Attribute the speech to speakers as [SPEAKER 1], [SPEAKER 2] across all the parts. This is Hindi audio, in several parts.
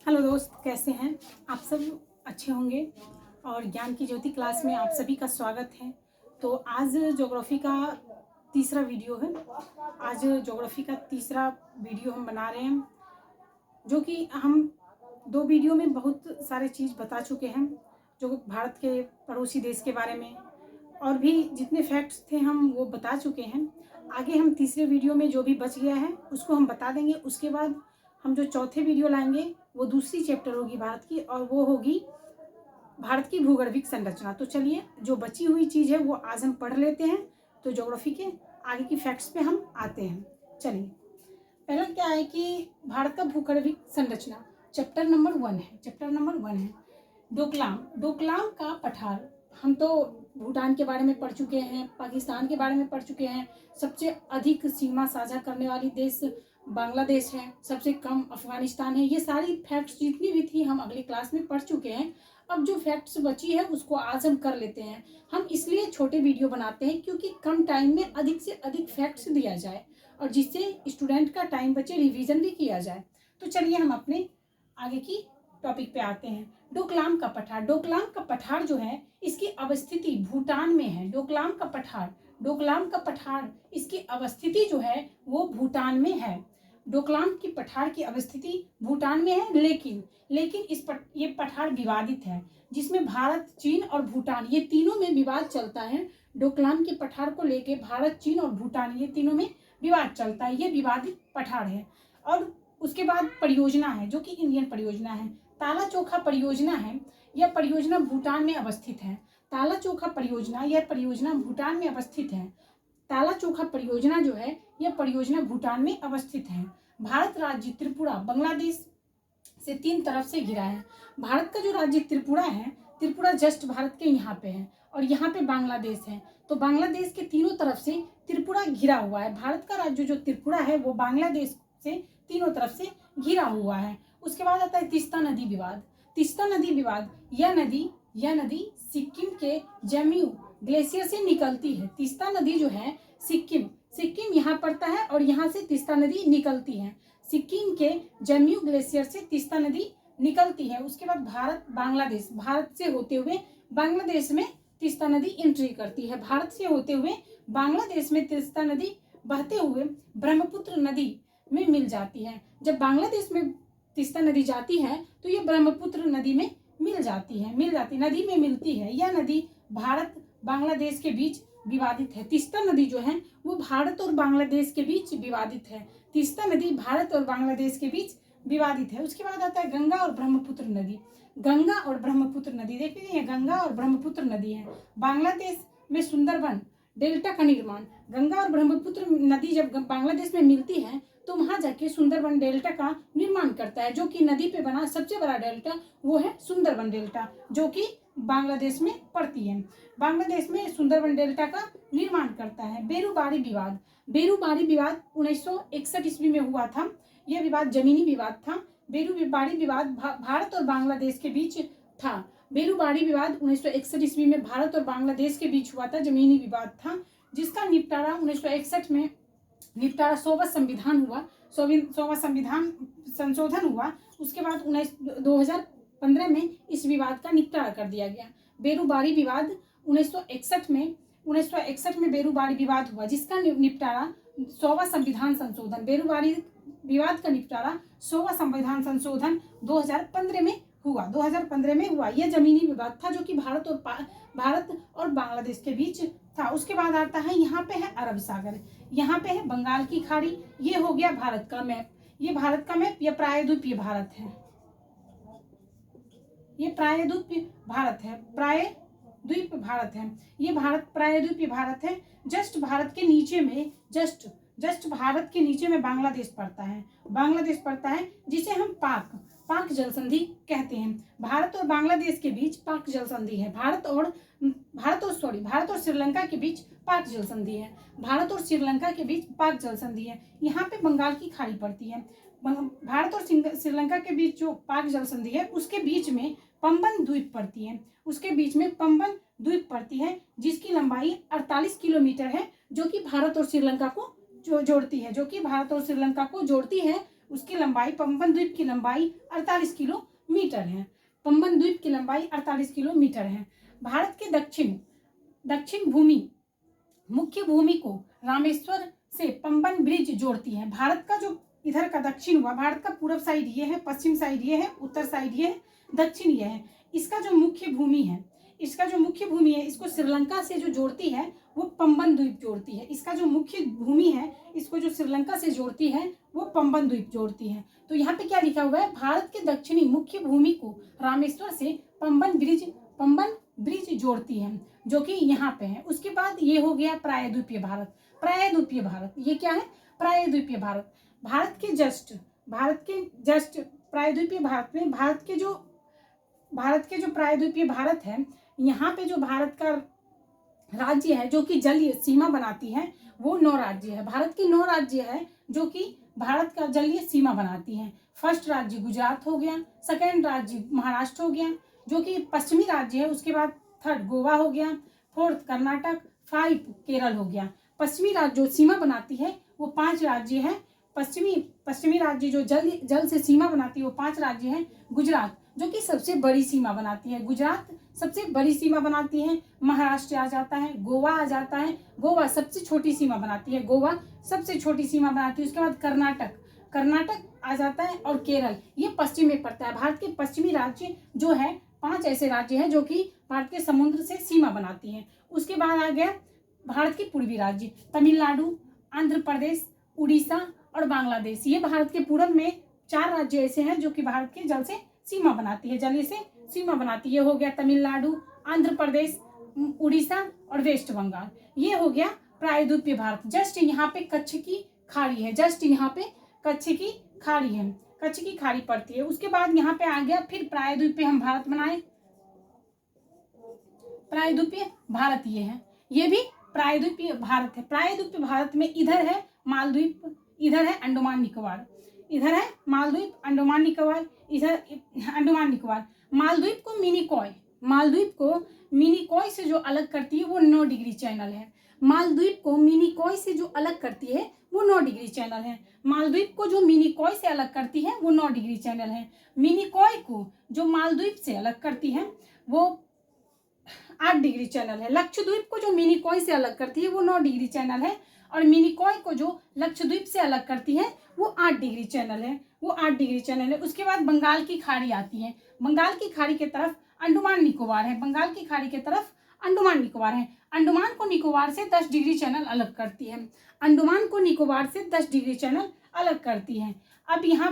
[SPEAKER 1] हेलो दोस्त, कैसे हैं आप सब? अच्छे होंगे। और ज्ञान की ज्योति क्लास में आप सभी का स्वागत है। तो आज ज्योग्राफी का तीसरा वीडियो है। आज ज्योग्राफी का तीसरा वीडियो हम बना रहे हैं, जो कि हम दो वीडियो में बहुत सारे चीज़ बता चुके हैं, जो भारत के पड़ोसी देश के बारे में और भी जितने फैक्ट्स थे हम वो बता चुके हैं। आगे हम तीसरे वीडियो में जो भी बच गया है उसको हम बता देंगे। उसके बाद हम जो चौथे वीडियो लाएंगे वो दूसरी चैप्टर होगी भारत की, और वो होगी भारत की भूगर्भिक संरचना। तो चलिए, जो बची हुई चीज़ है वो आज हम पढ़ लेते हैं। तो ज्योग्राफी के आगे की फैक्ट्स पे हम आते हैं। चलिए, पहला क्या है कि भारत का भूगर्भिक संरचना चैप्टर नंबर 1 है। चैप्टर नंबर 1 है डोकलाम। डोकलाम का पठार। हम तो भूटान के बारे में पढ़ चुके हैं, पाकिस्तान के बारे में पढ़ चुके हैं। सबसे अधिक सीमा साझा करने वाली देश बांग्लादेश है, सबसे कम अफगानिस्तान है। ये सारी फैक्ट्स जितनी भी थी हम अगली क्लास में पढ़ चुके हैं। अब जो फैक्ट्स बची है उसको आज हम कर लेते हैं। हम इसलिए छोटे वीडियो बनाते हैं क्योंकि कम टाइम में अधिक से अधिक फैक्ट्स दिया जाए और जिससे स्टूडेंट का टाइम बचे, रिवीजन भी किया जाए। तो चलिए हम अपने आगे की टॉपिक पे आते हैं। डोकलाम का पठार। डोकलाम का पठार जो है इसकी अवस्थिति भूटान में है। डोकलाम का पठार, डोकलाम का पठार इसकी अवस्थिति जो है वो भूटान में है। डोकलाम की पठार की अवस्थिति भूटान में है, लेकिन ये पठार विवादित है, जिसमें भारत, चीन और भूटान ये तीनों में विवाद चलता है। डोकलाम के पठार को लेके भारत, चीन और भूटान ये तीनों में विवाद चलता है। ये विवादित पठार है। और उसके बाद परियोजना है जो कि इंडियन परियोजना है। ताला चोखा परियोजना है। यह परियोजना भूटान में अवस्थित है। ताला चोखा परियोजना, यह परियोजना भूटान में अवस्थित है। ताला चोखा परियोजना जो है यह परियोजना भूटान में अवस्थित है। भारत राज्य त्रिपुरा बांग्लादेश से 3 तरफ से घिरा है। भारत का जो राज्य त्रिपुरा है, त्रिपुरा जस्ट भारत के यहाँ पे है और यहाँ पे बांग्लादेश है। तो बांग्लादेश के तीनों तरफ से त्रिपुरा घिरा हुआ है। भारत का राज्य जो त्रिपुरा है वो बांग्लादेश से तीनों तरफ से घिरा हुआ है। उसके बाद आता है तीस्ता नदी विवाद। तीस्ता नदी विवाद, यह नदी सिक्किम के जम्मू ग्लेशियर से निकलती है। तीस्ता नदी जो है सिक्किम यहाँ पड़ता है और यहाँ से तीस्ता नदी निकलती है। सिक्किम के जम्मू ग्लेशियर से तीस्ता नदी निकलती है। उसके बाद भारत से होते हुए बांग्लादेश में तीस्ता नदी एंट्री करती है। भारत से होते हुए बांग्लादेश में तीस्ता नदी बहते हुए ब्रह्मपुत्र नदी में मिल जाती है। जब बांग्लादेश में तीस्ता नदी जाती है तो ये ब्रह्मपुत्र नदी में नदी में मिलती है। यह नदी भारत बांग्लादेश के बीच विवादित है। तीस्ता नदी जो है वो भारत और बांग्लादेश के बीच विवादित है। तीस्ता नदी भारत और बांग्लादेश के बीच विवादित है। उसके बाद आता है गंगा और ब्रह्मपुत्र नदी। गंगा और ब्रह्मपुत्र नदी, देख लीजिए, गंगा और ब्रह्मपुत्र नदी है। बांग्लादेश में सुंदरबन डेल्टा का निर्माण, गंगा और ब्रह्मपुत्र नदी जब बांग्लादेश में मिलती है तो वहां जाके सुंदरबन डेल्टा का निर्माण करता है। जो कि नदी पे बना सबसे बड़ा डेल्टा वो है सुंदरबन डेल्टा, जो कि बांग्लादेश में पड़ती है। बांग्लादेश में सुंदरबन डेल्टा का निर्माण करता है। बेरूबारी विवाद। बेरूबारी विवाद 1961 ईस्वी में हुआ था। यह विवाद जमीनी विवाद था। बेरूबारी विवाद भारत और बांग्लादेश के बीच था। बेरूबारी विवाद 1961 ईस्वी में भारत और बांग्लादेश के बीच हुआ था, जमीनी विवाद था, जिसका निपटारा 1961 में 100वां संविधान हुआ, 100वां संविधान संशोधन हुआ। उसके बाद 2015 में इस विवाद का निपटारा कर दिया गया। बेरूबारी विवाद 1961 में बेरूबारी विवाद हुआ, जिसका निपटारा 100वां संविधान संशोधन, बेरूबारी विवाद का निपटारा 100वां संविधान संशोधन 2015 में हुआ। यह जमीनी विवाद था जो कि भारत और बांग्लादेश के बीच था। उसके बाद आता है, यहाँ पे है अरब सागर, यहाँ पे है बंगाल की खाड़ी। ये हो गया भारत का मैप। ये भारत का मैप, यह प्रायद्वीपीय भारत है। ये प्रायद्वीपीय भारत है। ये भारत प्रायद्वीपीय भारत है। जस्ट भारत के नीचे में बांग्लादेश पड़ता है, जिसे हम पाक जल संधि कहते हैं। भारत और बांग्लादेश के बीच पाक जल संधि है। भारत और श्रीलंका के बीच पाक जल संधि है। यहाँ पे बंगाल की खाड़ी पड़ती है। भारत और श्रीलंका के बीच जो पाक जल संधि है उसके बीच में पंबन द्वीप पड़ती है, जिसकी लंबाई 48 किलोमीटर है, जो कि भारत और श्रीलंका को जोड़ती है। उसकी लंबाई, पंबन द्वीप की लंबाई 48 किलोमीटर है। पंबन द्वीप की लंबाई 48 किलोमीटर है। भारत के दक्षिण भूमि, मुख्य भूमि को रामेश्वर से पंबन ब्रिज जोड़ती है। भारत का जो इधर का दक्षिण हुआ, भारत का पूर्व साइड ये है, पश्चिम साइड ये है, उत्तर साइड ये है, दक्षिण ये है। इसका जो मुख्य भूमि है, इसको श्रीलंका से जो जोड़ती है वो पंबन द्वीप जोड़ती है। इसका जो मुख्य भूमि है, इसको जो श्रीलंका से जोड़ती है वो पंबन द्वीप जोड़ती है। तो यहाँ पे क्या लिखा हुआ है, भारत के दक्षिणी मुख्य भूमि को रामेश्वर से पंबन ब्रिज जोड़ती है, जो कि यहाँ पे है। उसके बाद ये हो गया प्रायद्वीपीय भारत। प्रायद्वीपीय भारत ये क्या है, प्रायद्वीपीय भारत। भारत के जस्ट प्रायद्वीपीय भारत में भारत के जो प्रायद्वीपीय भारत है, यहाँ पे जो भारत का राज्य है जो कि जलीय सीमा बनाती है वो 9 राज्य है। भारत के 9 राज्य है जो कि भारत का जलीय सीमा बनाती है। फर्स्ट राज्य गुजरात हो गया, सेकेंड राज्य महाराष्ट्र हो गया जो कि पश्चिमी राज्य है, उसके बाद थर्ड गोवा हो गया, फोर्थ कर्नाटक, 5 केरल हो गया। पश्चिमी राज्य जो सीमा बनाती है वो 5 राज्य है। पश्चिमी राज्य जो जल से सीमा बनाती है वो 5 राज्य है। गुजरात जो कि सबसे बड़ी सीमा बनाती है, गुजरात सबसे बड़ी सीमा बनाती है। महाराष्ट्र आ जाता है, गोवा आ जाता है, गोवा सबसे छोटी सीमा बनाती है, उसके बाद कर्नाटक आ जाता है, और केरल ये पश्चिम में पड़ता है। भारत के पश्चिमी राज्य जो है 5 ऐसे राज्य हैं जो कि भारत के समुद्र से सीमा बनाती हैं। उसके बाद आ गया भारत के पूर्वी राज्य, तमिलनाडु, आंध्र प्रदेश, उड़ीसा और बांग्लादेश। ये भारत के पूर्व में 4 राज्य ऐसे हैं जो कि भारत के जल से सीमा बनाती है, जलीय से सीमा बनाती है। ये हो गया तमिलनाडु, आंध्र प्रदेश, उड़ीसा और वेस्ट बंगाल। ये हो गया प्रायद्वीपीय भारत। जस्ट यहाँ पे कच्छ की खाड़ी है, कच्छ की खाड़ी पड़ती है। उसके बाद यहाँ पे आ गया फिर प्रायद्वीपीय हम भारत बनाए। प्रायद्वीपीय भारत ये है, ये भी प्रायद्वीपीय भारत है। प्रायद्वीपीय भारत में इधर है मालदीव, इधर है अंडमान निकोबार, इधर है मालदीव, अंडमान निकोबार, इधर अंडमान निकोबार। मालदीव को मिनिकॉय से जो अलग करती है वो 9 डिग्री चैनल है। मालदीव को मिनिकॉय से जो अलग करती है वो 9 डिग्री चैनल है। मालदीव को जो मिनिकॉय से अलग करती है वो 9 डिग्री चैनल है। मिनिकॉय को जो मालदीव से अलग करती है वो 8 डिग्री चैनल है। लक्षद्वीप को जो मिनिकॉय से अलग करती है वो 9 डिग्री चैनल है, और मिनिकॉय को जो लक्षद्वीप से अलग करती है वो 8 डिग्री चैनल है। उसके बाद बंगाल की खाड़ी आती है। बंगाल की खाड़ी के तरफ अंडमान निकोबार है। अंडमान को निकोबार से 10 डिग्री चैनल अलग करती है। अब यहाँ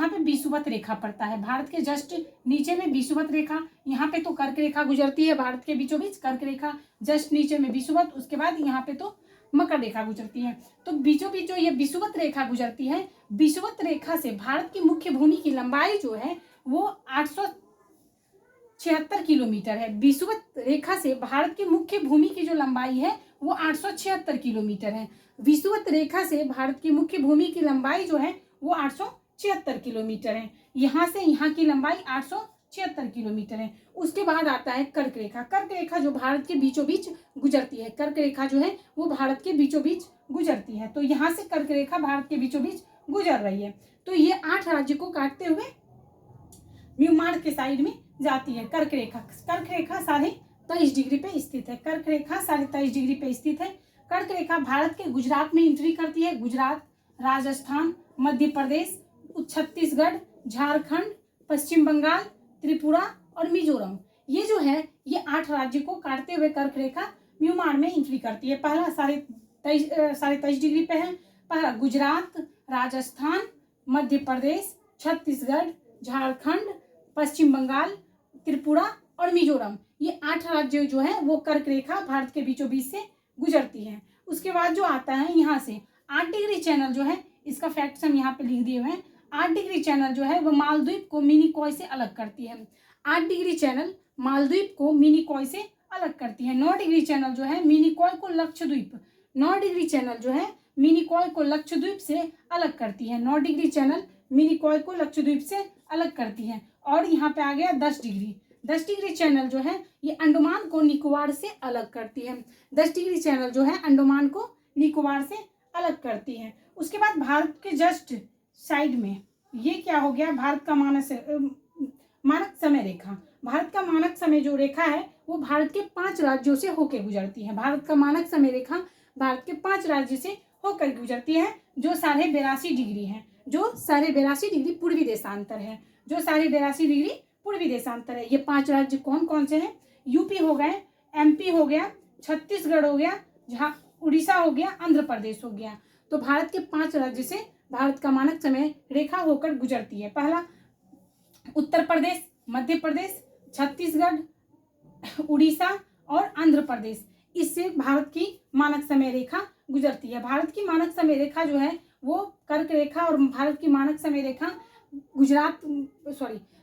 [SPEAKER 1] पे विषुवत रेखा पड़ता है। भारत के जस्ट नीचे में विषुवत रेखा, यहाँ पे तो कर्क रेखा गुजरती है भारत के बीचों बीच, कर्क रेखा जस्ट नीचे में विषुवत, उसके बाद यहाँ पे तो मकर रेखा गुजरती है। तो बीचों बीच जो ये विषुवत रेखा गुजरती है, विषुवत रेखा से भारत की मुख्य भूमि की लंबाई जो है वो 876 किलोमीटर है। विषुवत रेखा से भारत की मुख्य भूमि की जो लंबाई है वो 876 किलोमीटर है। विषुवत रेखा से भारत की मुख्य भूमि की लंबाई जो है वो 876 किलोमीटर है। यहाँ से यहाँ की लंबाई 876 किलोमीटर है। उसके बाद आता है कर्क रेखा। कर्क रेखा जो भारत के बीचों बीच गुजरती है, कर्क रेखा जो है वो भारत के बीचों बीच गुजरती है। तो यहाँ से कर्क रेखा भारत के बीचों बीच गुजर रही है। तो ये 8 राज्य को काटते हुए म्यांमार के साइड में जाती है कर्क रेखा। कर्क रेखा 23.5 डिग्री पे स्थित है। कर्क रेखा भारत के गुजरात में एंट्री करती है। गुजरात, राजस्थान, मध्य प्रदेश, छत्तीसगढ़, झारखंड, पश्चिम बंगाल, त्रिपुरा और मिजोरम, ये जो है ये 8 राज्य को काटते हुए कर्क रेखा म्यांमार में एंट्री करती है। पहला 23.5 डिग्री पे है। पहला गुजरात, राजस्थान, मध्य प्रदेश, छत्तीसगढ़, झारखंड, पश्चिम बंगाल, त्रिपुरा और मिजोरम, ये 8 राज्य जो है वो कर्क रेखा भारत के बीचों बीच से गुजरती है। उसके बाद जो आता है यहाँ से 8 डिग्री चैनल जो है, इसका फैक्ट्स हम यहाँ पे लिख दिए हुए हैं। 8 डिग्री चैनल जो है वो मालदीव को मिनिकॉय से अलग करती है। 8 डिग्री चैनल मालदीव को मिनिकॉय से अलग करती है। 9 डिग्री चैनल जो है मिनिकॉय को लक्षद्वीप, 9 डिग्री चैनल जो है मिनिकॉय को लक्षद्वीप से अलग करती है। 9 डिग्री चैनल मिनिकॉय को लक्षद्वीप से अलग करती है। और यहाँ पे आ गया 10 डिग्री। 10 डिग्री चैनल जो है ये अंडमान को निकोबार से अलग करती है। 10 डिग्री चैनल जो है अंडमान को निकोबार से अलग करती है। उसके बाद भारत के जस्ट साइड में ये क्या हो गया, भारत का मानक समय रेखा। भारत का मानक समय जो रेखा है वो भारत के 5 राज्यों से होकर गुजरती है। भारत का मानक समय रेखा भारत के 5 राज्यों से होकर गुजरती है, जो 82.5 डिग्री है, जो 82.5 डिग्री पूर्वी देशांतर है, जो 82.5 डिग्री पूर्वी देशांतर है। ये 5 राज्य कौन कौन से हैं? यूपी हो गए, एमपी हो गया, छत्तीसगढ़ हो गया, जहाँ उड़ीसा हो गया, आंध्र प्रदेश हो गया। तो भारत के 5 राज्य से भारत का मानक समय रेखा होकर गुजरती है। पहला उत्तर प्रदेश, मध्य प्रदेश, छत्तीसगढ़, उड़ीसा और आंध्र प्रदेश, इससे भारत की मानक समय रेखा गुजरती है। भारत की मानक समय रेखा जो है वो कर्क रेखा, और भारत की मानक समय रेखा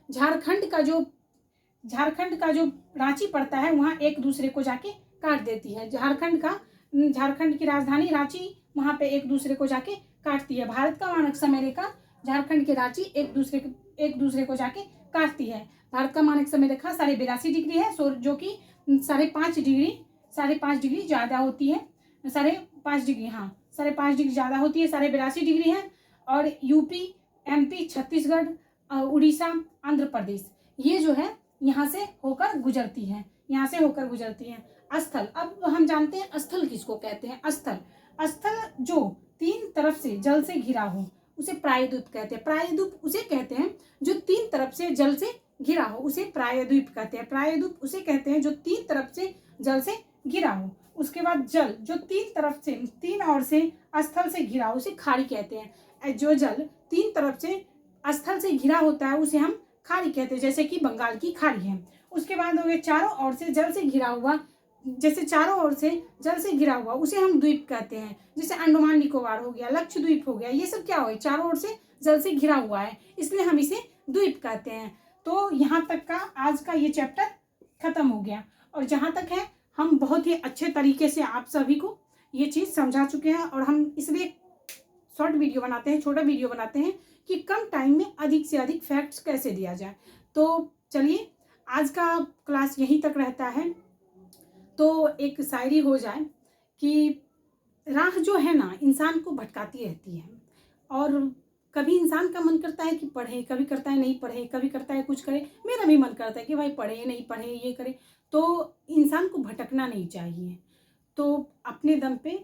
[SPEAKER 1] झारखंड का जो रांची पड़ता है वहाँ एक दूसरे को जाके काट देती है। झारखंड की राजधानी रांची वहाँ पे एक दूसरे को जाके काटती है। भारत का मानक समय रेखा झारखंड के रांची एक दूसरे को जाके काटती है। भारत का मानक समय रेखा 82.5 डिग्री है, जो कि 5.5 डिग्री ज़्यादा होती है। 5.5 डिग्री, हाँ 5.5 डिग्री ज़्यादा होती है, 82.5 डिग्री है। और यूपी, एमपी, छत्तीसगढ़, उड़ीसा, आंध्र प्रदेश, ये जो है यहाँ से होकर गुजरती है, यहाँ से होकर गुजरती है। स्थल, अब हम जानते हैं स्थल किसको कहते हैं। स्थल जो 3 तरफ से जल से घिरा हो उसे प्रायद्वीप कहते हैं। प्रायद्वीप उसे कहते हैं जो 3 तरफ से जल से घिरा हो, उसे प्रायद्वीप कहते हैं। प्रायद्वीप उसे कहते हैं जो 3 तरफ से जल से घिरा हो। उसके बाद जल जो 3 ओर से स्थल से घिरा हो उसे खाड़ी कहते हैं। जो जल 3 तरफ से स्थल से घिरा होता है उसे हम खाड़ी कहते हैं, जैसे कि बंगाल की खाड़ी है। उसके बाद हो गया चारों ओर से जल से घिरा हुआ, जैसे चारों ओर से जल से घिरा हुआ उसे हम द्वीप कहते हैं, जैसे अंडमान निकोबार हो गया, लक्षद्वीप हो गया, ये सब क्या हो, चारों ओर से जल से घिरा हुआ है, इसलिए हम इसे द्वीप कहते हैं। तो यहाँ तक का आज का ये चैप्टर खत्म हो गया। और जहाँ तक है हम बहुत ही अच्छे तरीके से आप सभी को ये चीज़ समझा चुके हैं, और हम इसलिए शॉर्ट वीडियो बनाते हैं, छोटा वीडियो बनाते हैं कि कम टाइम में अधिक से अधिक फैक्ट्स कैसे दिया जाए। तो चलिए आज का क्लास यहीं तक रहता है। तो एक शायरी हो जाए कि राह जो है ना इंसान को भटकाती रहती है, और कभी इंसान का मन करता है कि पढ़े, कभी करता है नहीं पढ़े, कभी करता है कुछ करे। मेरा भी मन करता है कि भाई पढ़े नहीं पढ़े ये करे। तो इंसान को भटकना नहीं चाहिए। तो अपने दम पे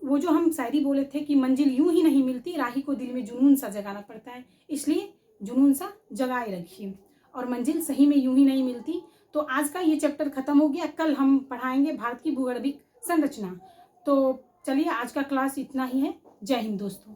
[SPEAKER 1] वो जो हम शायरी बोले थे कि मंजिल यूं ही नहीं मिलती, राही को दिल में जुनून सा जगाना पड़ता है, इसलिए जुनून सा जगाए रखिए, और मंजिल सही में यूं ही नहीं मिलती। तो आज का ये चैप्टर खत्म हो गया। कल हम पढ़ाएंगे भारत की भूगर्भिक संरचना। तो चलिए आज का क्लास इतना ही है। जय हिंद दोस्तों।